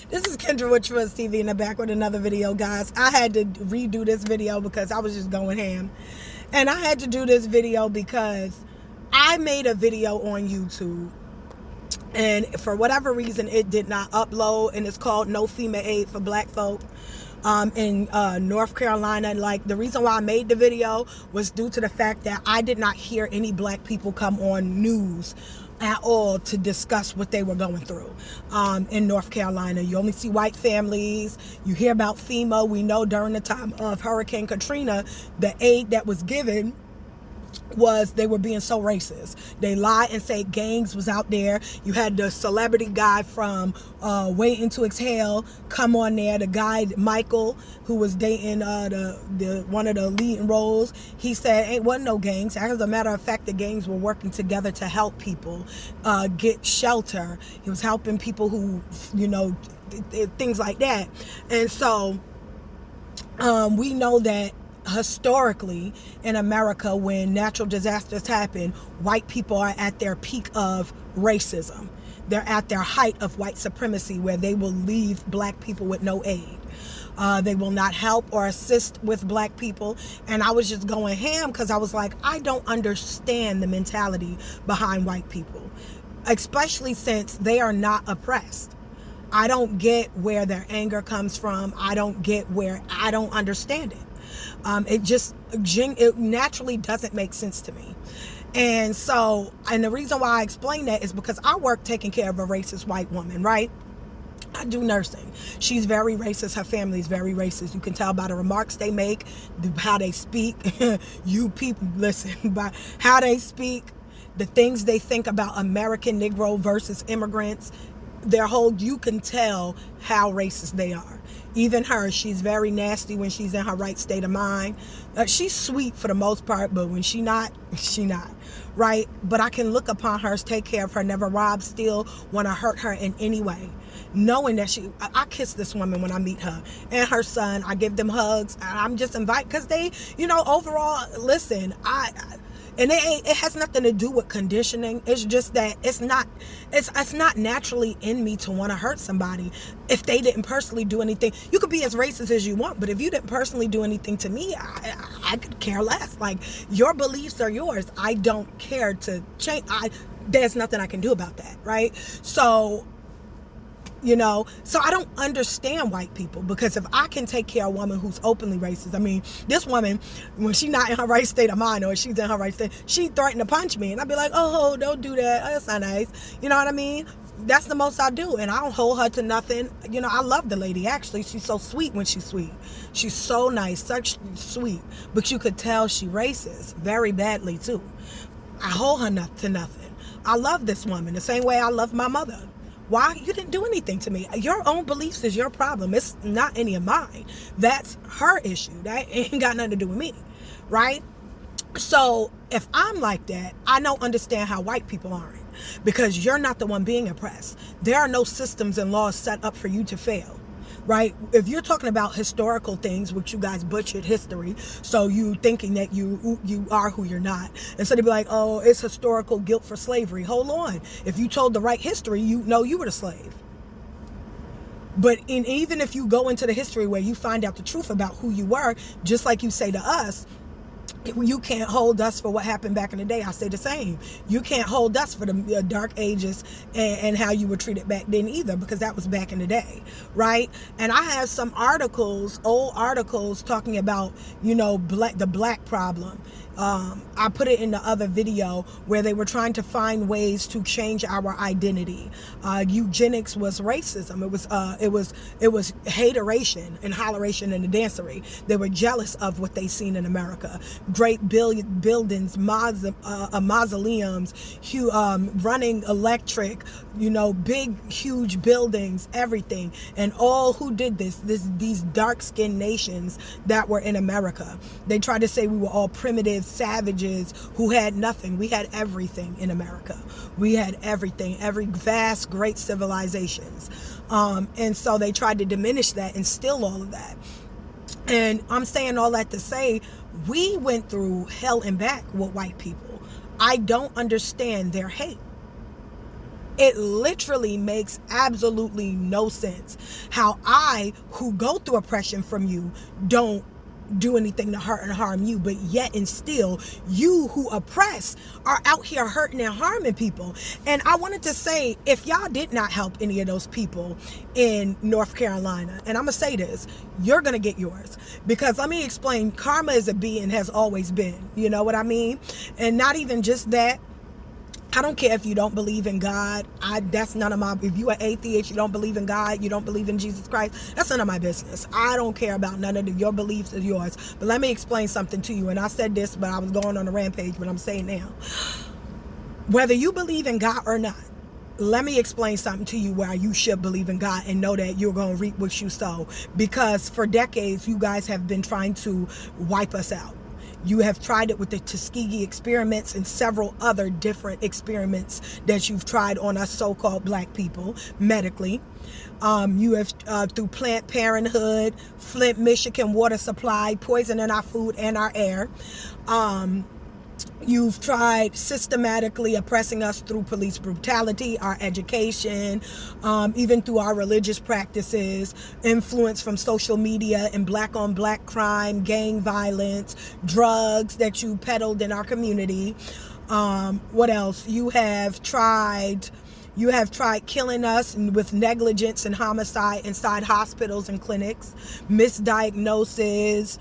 This is Kendra with Trust TV in the back with another video, guys. I had to redo this video because I was just going ham. And I had to do this video because I made a video on YouTube. And for whatever reason, it did not upload. And it's called No FEMA Aid for Black Folk in North Carolina. Like, the reason why I made the video was due to the fact that I did not hear any black people come on news at all to discuss what they were going through in North Carolina. You only see white families. You hear about FEMA. We know during the time of Hurricane Katrina, the aid that was given was they were being so racist. They lied and said gangs was out there. You had the celebrity guy from Waiting to Exhale come on there. The guy Michael, who was dating the one of the leading roles, he said ain't wasn't no gangs. As a matter of fact, the gangs were working together to help people get shelter. He was helping people who, you know, things like that. And so we know that historically in America, when natural disasters happen, white people are at their peak of racism. They're at their height of white supremacy, where they will leave black people with no aid. They will not help or assist with black people. And I was just going ham because I was like, I don't understand the mentality behind white people, especially since they are not oppressed. I don't get where their anger comes from. I don't get where, I don't understand it. It naturally doesn't make sense to me. And so, and the reason why I explain that is because I work taking care of a racist white woman, right? I do nursing. She's very racist. Her family's very racist. You can tell by the remarks they make, how they speak. You people, listen, by how they speak, the things they think about American Negro versus immigrants, you can tell how racist they are. Even her, she's very nasty when she's in her right state of mind. She's sweet for the most part, but when she not, right? But I can look upon her, take care of her, never rob, steal, want to hurt her in any way. Knowing that I kiss this woman when I meet her and her son. I give them hugs. I'm just invited because they, you know, overall, listen, and it has nothing to do with conditioning. It's just that it's not naturally in me to want to hurt somebody if they didn't personally do anything. You could be as racist as you want, but if you didn't personally do anything to me, I could care less. Like, your beliefs are yours. I don't care to change. There's nothing I can do about that, right? So, you know, so I don't understand white people, because if I can take care of a woman who's openly racist, I mean, this woman, when she's not in her right state of mind, or she's in her right state, she threatened to punch me, and I'd be like, oh, don't do that. Oh, that's not nice. You know what I mean? That's the most I do, and I don't hold her to nothing. You know, I love the lady, actually. She's so sweet when she's sweet. She's so nice, such sweet, but you could tell she racist very badly, too. I hold her to nothing. I love this woman the same way I love my mother. Why? You didn't do anything to me. Your own beliefs is your problem. It's not any of mine. That's her issue. That ain't got nothing to do with me, right? So if I'm like that, I don't understand how white people aren't, because you're not the one being oppressed. There are no systems and laws set up for you to fail. Right? If you're talking about historical things, which you guys butchered history, so you thinking that you are who you're not, and so they'd be like, oh, it's historical guilt for slavery. Hold on. If you told the right history, you know you were the slave. But even if you go into the history where you find out the truth about who you were, just like you say to us, you can't hold us for what happened back in the day. I say the same. You can't hold us for the dark ages and how you were treated back then either, because that was back in the day, right? And I have some old articles talking about, you know, the black problem. I put it in the other video where they were trying to find ways to change our identity. Eugenics was racism. It was hateration and holleration in the dancery. They were jealous of what they seen in America. Great buildings, mausoleums, running electric, you know, big, huge buildings, everything. And all who did these dark-skinned nations that were in America. They tried to say we were all primitive savages who had nothing. We had everything in America. We had everything, every vast, great civilizations. And so they tried to diminish that and steal all of that. And I'm saying all that to say, we went through hell and back with white people. I don't understand their hate. It literally makes absolutely no sense how I, who go through oppression from you, don't do anything to hurt and harm you, but yet and still you who oppress are out here hurting and harming people. And I wanted to say, if y'all did not help any of those people in North Carolina, and I'm gonna say this, you're gonna get yours, because let me explain, karma is a being, has always been, you know what I mean? And not even just that, I don't care if you don't believe in God. That's none of my, if you are atheist, you don't believe in God, you don't believe in Jesus Christ, that's none of my business. I don't care about none of your beliefs or yours. But let me explain something to you. And I said this, but I was going on a rampage, but I'm saying now. Whether you believe in God or not, let me explain something to you where you should believe in God and know that you're going to reap what you sow. Because for decades, you guys have been trying to wipe us out. You have tried it with the Tuskegee experiments and several other different experiments that you've tried on us so-called black people medically. You have, through Planned Parenthood, Flint, Michigan water supply, poisoning our food and our air. You've tried systematically oppressing us through police brutality, our education, even through our religious practices, influence from social media and black-on-black crime, gang violence, drugs that you peddled in our community. What else? You have tried killing us with negligence and homicide inside hospitals and clinics, misdiagnosis,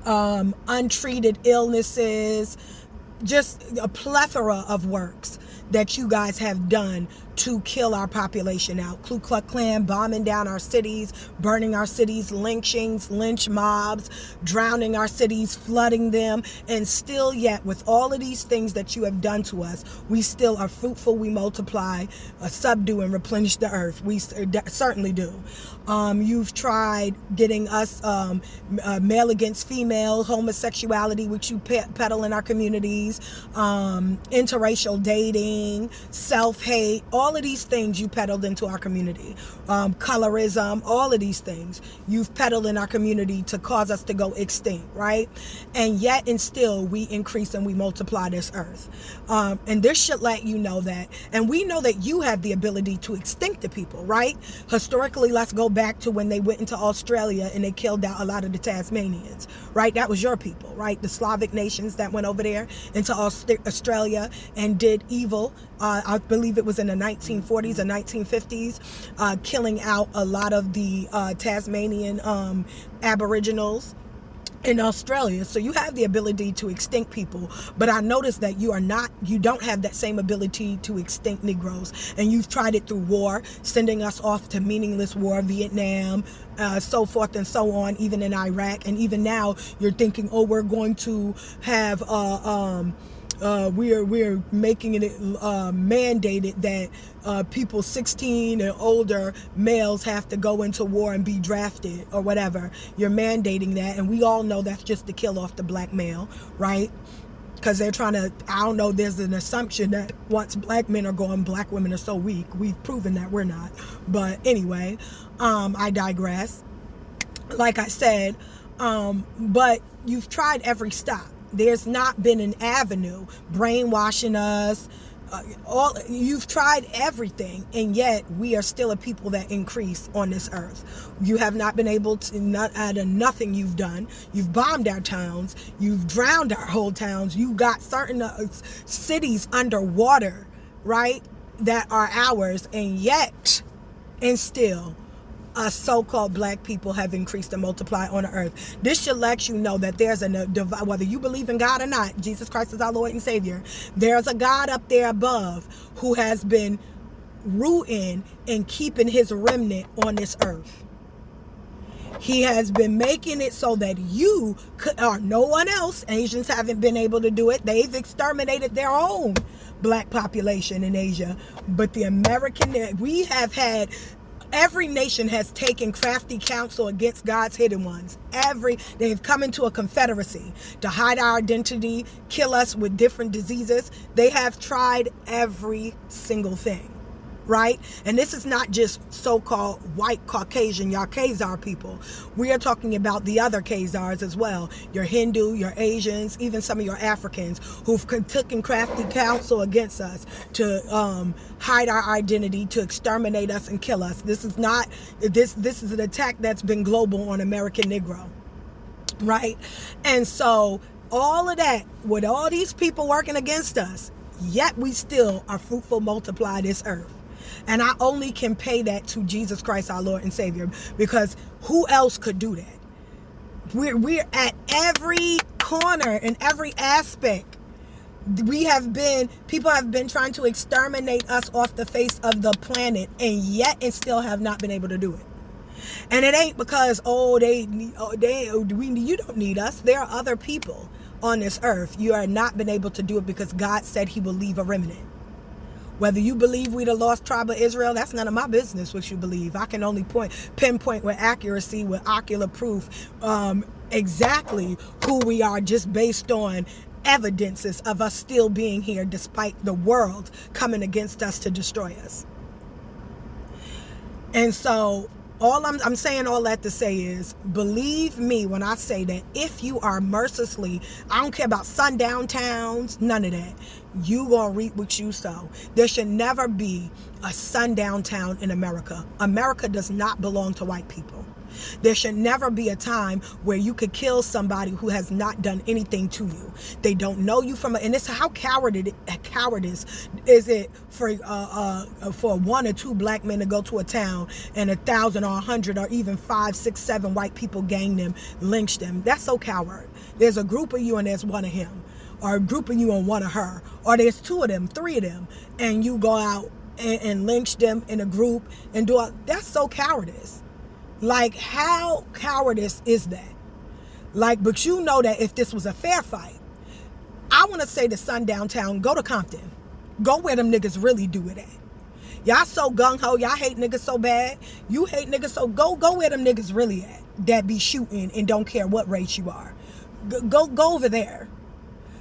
untreated illnesses, just a plethora of works that you guys have done to kill our population out. Ku Klux Klan bombing down our cities, burning our cities, lynchings, lynch mobs, drowning our cities, flooding them. And still yet, with all of these things that you have done to us, we still are fruitful, we multiply, subdue and replenish the earth. We certainly do. You've tried getting us male against female, homosexuality, which you peddle in our communities, interracial dating, self-hate, all of these things you peddled into our community. Colorism, all of these things you've peddled in our community to cause us to go extinct, right? And yet and still we increase and we multiply this earth. And this should let you know that. And we know that you have the ability to extinct the people, right? Historically, let's go back to when they went into Australia and they killed out a lot of the Tasmanians, right? That was your people, right? The Slavic nations that went over there into Australia and did evil. I believe it was in the 1940s or 1950s, killing out a lot of the Tasmanian Aboriginals in Australia. So you have the ability to extinct people, but I noticed that you don't have that same ability to extinct Negroes. And you've tried it through war, sending us off to meaningless war, Vietnam, so forth and so on, even in Iraq. And even now you're thinking, oh, we're going to have we're making it mandated that people 16 and older males have to go into war and be drafted or whatever. You're mandating that, and we all know that's just to kill off the black male, right? Because they're trying to, I don't know, there's an assumption that once black men are gone, black women are so weak. We've proven that we're not. But anyway, I digress. Like I said, but you've tried every stop. There's not been an avenue brainwashing us. You've tried everything, and yet we are still a people that increase on this earth. You have not been able to, not out of nothing you've done. You've bombed our towns. You've drowned our whole towns. You got certain cities underwater, right, that are ours, and yet, and still, us so-called black people have increased and multiplied on the earth. This should let you know that there's whether you believe in God or not, Jesus Christ is our Lord and Savior, there's a God up there above who has been rooting and keeping his remnant on this earth. He has been making it so that you could, or no one else, Asians haven't been able to do it. They've exterminated their own black population in Asia. But the American, we have had, every nation has taken crafty counsel against God's hidden ones. They've come into a confederacy to hide our identity, kill us with different diseases. They have tried every single thing. right? And this is not just so-called white Caucasian, y'all Khazar people. We are talking about the other Khazars as well. Your Hindu, your Asians, even some of your Africans who've taken crafty counsel against us to hide our identity, to exterminate us and kill us. This is not, this is an attack that's been global on American Negro, right? And so all of that, with all these people working against us, yet we still are fruitful, multiply this earth. And I only can pay that to Jesus Christ, our Lord and Savior, because who else could do that? We're at every corner, in every aspect. People have been trying to exterminate us off the face of the planet, and yet and still have not been able to do it. And it ain't because, you don't need us. There are other people on this earth. You are not been able to do it because God said he will leave a remnant. Whether you believe we the lost tribe of Israel, that's none of my business what you believe. I can only pinpoint with accuracy, with ocular proof, exactly who we are, just based on evidences of us still being here despite the world coming against us to destroy us. And so I'm saying all that to say is, believe me when I say that if you are mercilessly, I don't care about sundown towns, none of that, you gonna reap what you sow. There should never be a sundown town in America. America does not belong to white people. There should never be a time where you could kill somebody who has not done anything to you. They don't know you from, and it's how cowardice is it for 1 or 2 black men to go to a town and 1,000 or 100 or even 5, 6, 7 white people gang them, lynch them. That's so coward. There's a group of you and there's one of him, or a group of you and one of her, or there's 2 of them, 3 of them, and you go out and lynch them in a group and do it. That's so cowardice. Like, how cowardice is that? Like, but you know that if this was a fair fight, I want to say to sundown town, go to Compton. Go where them niggas really do it at. Y'all so gung-ho, y'all hate niggas so bad. You hate niggas, so go where them niggas really at, that be shooting and don't care what race you are. Go over there.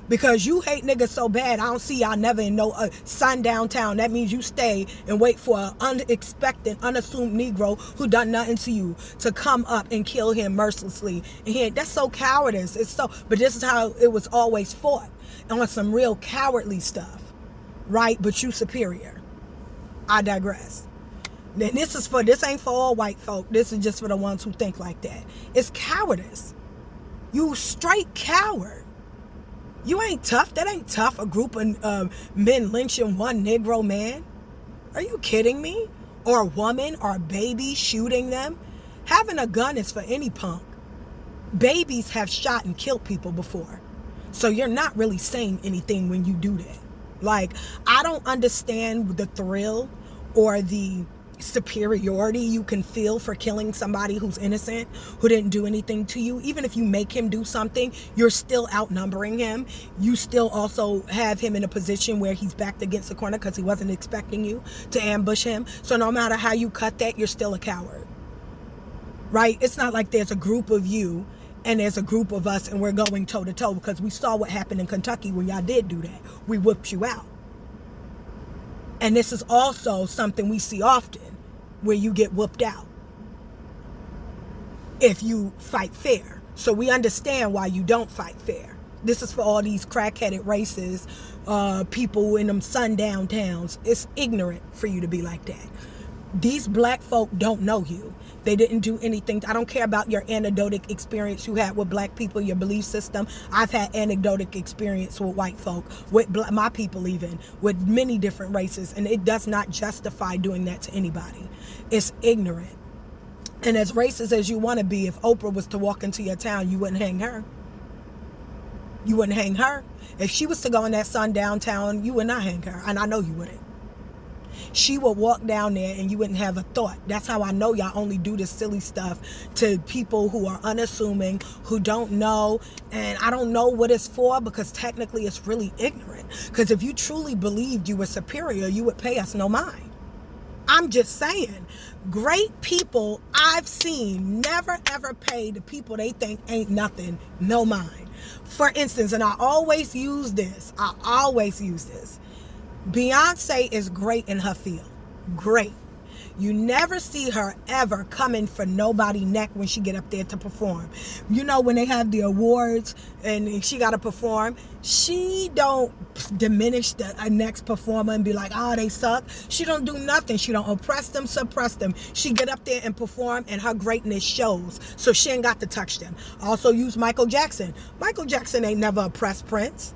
Because you hate niggas so bad, I don't see y'all never in no sundown town. That means you stay and wait for an unexpected, unassumed Negro who done nothing to you to come up and kill him mercilessly. And that's so cowardice. But this is how it was always fought, on some real cowardly stuff, right? But you superior. I digress. Then this ain't for all white folk. This is just for the ones who think like that. It's cowardice. You straight coward. You ain't tough. That ain't tough. A group of men lynching one Negro man. Are you kidding me? Or a woman or a baby shooting them. Having a gun is for any punk. Babies have shot and killed people before. So you're not really saying anything when you do that. Like, I don't understand the thrill or the superiority you can feel for killing somebody who's innocent, who didn't do anything to you. Even if you make him do something, you're still outnumbering him. You still also have him in a position where he's backed against the corner because he wasn't expecting you to ambush him. So no matter how you cut that, you're still a coward, right? It's not like there's a group of you and there's a group of us and we're going toe to toe, because we saw what happened in Kentucky when y'all did do that. We whipped you out. And this is also something we see often, where you get whooped out if you fight fair. So we understand why you don't fight fair. This is for all these crack-headed races, people in them sundown towns. It's ignorant for you to be like that. These black folk don't know you. They didn't do anything. I don't care about your anecdotal experience you had with black people, your belief system. I've had anecdotal experience with white folk, with my people even, with many different races, and it does not justify doing that to anybody. It's ignorant. And as racist as you want to be, if Oprah was to walk into your town, you wouldn't hang her. You wouldn't hang her. If she was to go in that sundown town, you would not hang her, and I know you wouldn't. She would walk down there and you wouldn't have a thought. That's how I know y'all only do this silly stuff to people who are unassuming, who don't know. And I don't know what it's for, because technically it's really ignorant. Because if you truly believed you were superior, you would pay us no mind. I'm just saying, great people I've seen never ever pay the people they think ain't nothing no mind. For instance, and I always use this. Beyonce is great in her field. great. You never see her ever coming for nobody neck when she get up there to perform. You know, when they have the awards and she got to perform, she don't diminish the next performer and be like, oh, they suck. She don't do nothing. She don't oppress them, suppress them. She get up there and perform, and her greatness shows. So she ain't got to touch them. Also use Michael Jackson. Michael Jackson ain't never oppressed Prince.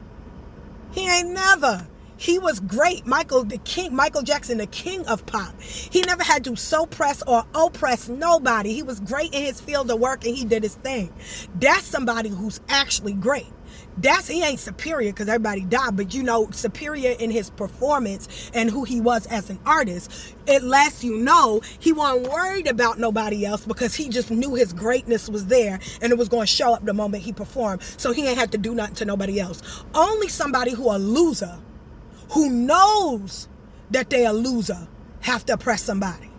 He ain't never. He was great. Michael Jackson, the king of pop. He never had to suppress or oppress nobody. He was great in his field of work, and he did his thing. That's somebody who's actually great. He ain't superior because everybody died, but you know, superior in his performance and who he was as an artist. It lets you know he wasn't worried about nobody else because he just knew his greatness was there and it was going to show up the moment he performed. So he ain't had to do nothing to nobody else. Only somebody who a loser, who knows that they a loser, have to oppress somebody.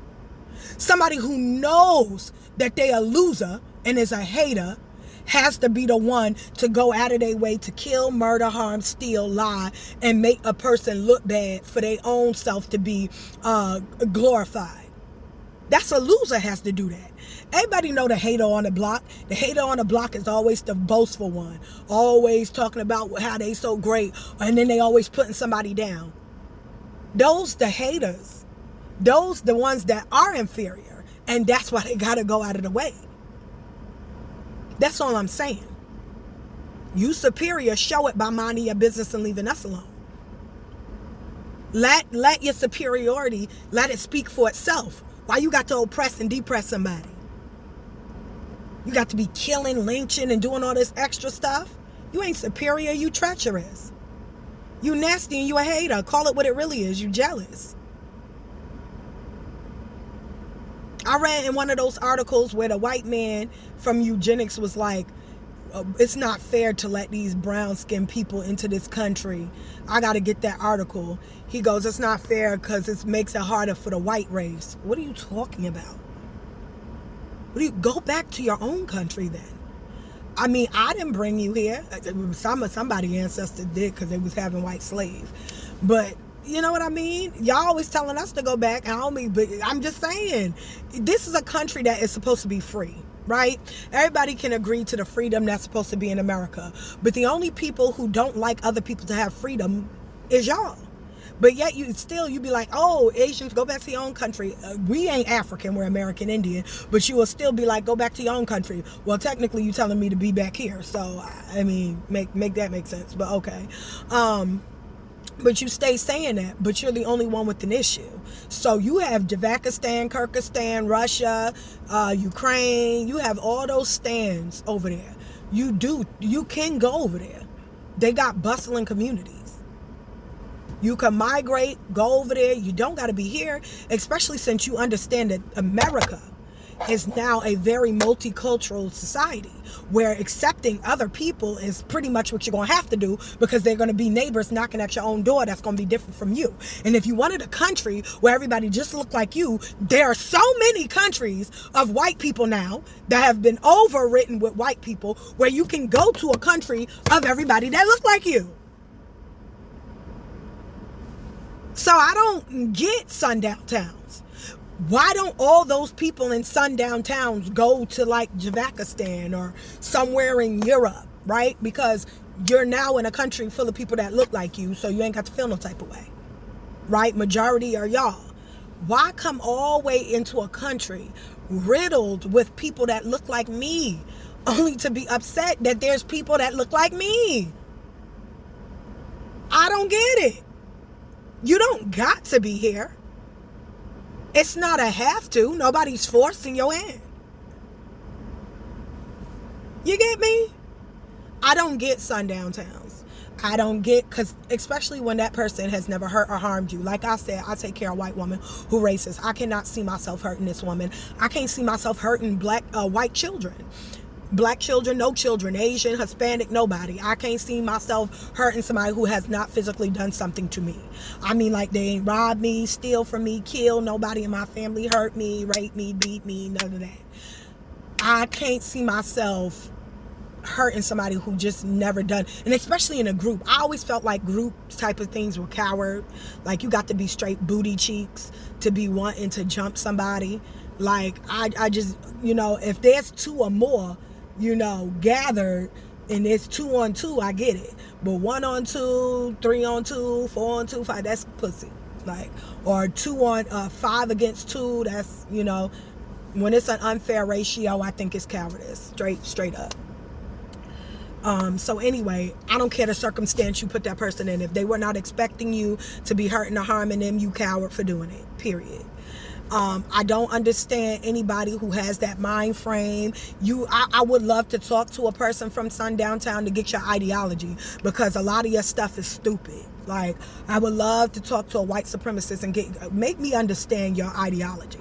Somebody who knows that they a loser and is a hater has to be the one to go out of their way to kill, murder, harm, steal, lie, and make a person look bad for their own self to be glorified. That's a loser has to do that. Everybody know the hater on the block. The hater on the block is always the boastful one. Always talking about how they so great. And then they always putting somebody down. Those the haters. Those the ones that are inferior. And that's why they got to go out of the way. That's all I'm saying. You superior, show it by minding your business and leaving us alone. Let your superiority, let it speak for itself. Why you got to oppress and depress somebody? You got to be killing, lynching, and doing all this extra stuff? You ain't superior, you treacherous. You nasty and you a hater. Call it what it really is. You jealous. I read in one of those articles where the white man from eugenics was like, it's not fair to let these brown-skinned people into this country. I got to get that article. He goes, it's not fair because it makes it harder for the white race. What are you talking about? Go back to your own country then. I mean, I didn't bring you here. Somebody ancestor did because they was having white slaves. But you know what I mean? Y'all always telling us to go back. But I'm just saying, this is a country that is supposed to be free. Right? Everybody can agree to the freedom that's supposed to be in America. But the only people who don't like other people to have freedom is y'all. But yet you be like, oh, Asians, go back to your own country. We ain't African, we're American Indian. But you will still be like, go back to your own country. Well, technically you telling me to be back here. So, I mean, make that make sense. But okay. But you stay saying that, but you're the only one with an issue. So you have Javakistan, Kyrgyzstan, Russia, Ukraine. You have all those stands over there. You can go over there. They got bustling communities. You can migrate, go over there. You don't got to be here, especially since you understand that America is now a very multicultural society where accepting other people is pretty much what you're going to have to do because they're going to be neighbors knocking at your own door that's going to be different from you. And if you wanted a country where everybody just looked like you, there are so many countries of white people now that have been overwritten with white people where you can go to a country of everybody that look like you. So I don't get sundown towns. Why don't all those people in sundown towns go to like Javakistan or somewhere in Europe, right? Because you're now in a country full of people that look like you, so you ain't got to feel no type of way, right? Majority are y'all. Why come all the way into a country riddled with people that look like me, only to be upset that there's people that look like me? I don't get it. You don't got to be here. It's not a have to. Nobody's forcing your hand. You get me? I don't get sundown towns. I don't get, because especially when that person has never hurt or harmed you. Like I said, I take care of a white woman who racist. I cannot see myself hurting this woman. I can't see myself hurting white children. Black children, no children, Asian, Hispanic, nobody. I can't see myself hurting somebody who has not physically done something to me. I mean, like they ain't robbed me, steal from me, kill nobody in my family, hurt me, rape me, beat me, none of that. I can't see myself hurting somebody who just never done, and especially in a group. I always felt like group type of things were coward. Like, you got to be straight booty cheeks to be wanting to jump somebody. Like, I just, if there's 2 or more, gathered, and it's 2 on 2, I get it. But 1 on 2, 3 on 2, 4 on 2, 5, that's pussy. Like, or 2 on 5 against 2, that's, when it's an unfair ratio, I think it's cowardice. Straight up. So anyway, I don't care the circumstance you put that person in. If they were not expecting you to be hurting or harming them, you coward for doing it, period. I don't understand anybody who has that mind frame. I would love to talk to a person from Sundown Town to get your ideology, because a lot of your stuff is stupid. Like, I would love to talk to a white supremacist and make me understand your ideology.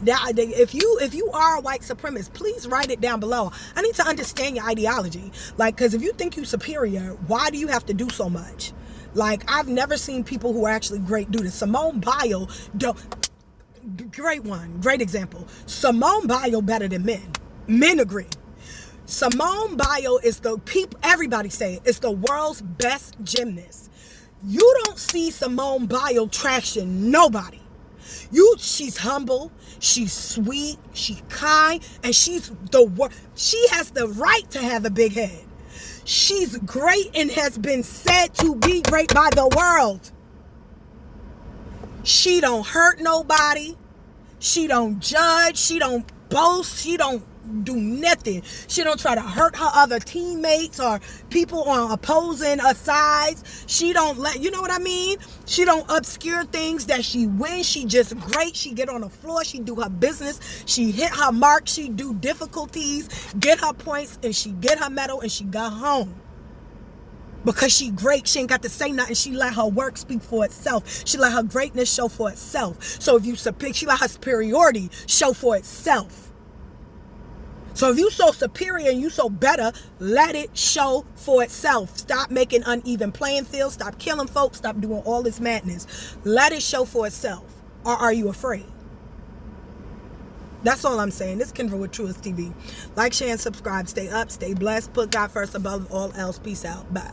If you are a white supremacist, please write it down below. I need to understand your ideology. Like, because if you think you're superior, why do you have to do so much? Like, I've never seen people who are actually great do this. Simone Biles, great example. Simone Biles better than men. Men agree. Simone Biles is everybody say it, is the world's best gymnast. You don't see Simone Biles trashing nobody. She's humble, she's sweet, she's kind, and she has the right to have a big head. She's great and has been said to be great by the world. She don't hurt nobody. She don't judge. She don't boast. She don't do nothing. She don't try to hurt her other teammates or people on opposing sides. She don't you know what I mean? She don't obscure things that she wins. She just great. She get on the floor. She do her business. She hit her mark. She do difficulties, get her points, and she get her medal, and she got home. Because she great, she ain't got to say nothing. She let her work speak for itself. She let her greatness show for itself. So if she let her superiority show for itself. So if you so superior and you so better, let it show for itself. Stop making uneven playing fields. Stop killing folks. Stop doing all this madness. Let it show for itself. Or are you afraid? That's all I'm saying. This is Kendra with Truest TV. Like, share, and subscribe. Stay up, stay blessed. Put God first above all else. Peace out. Bye.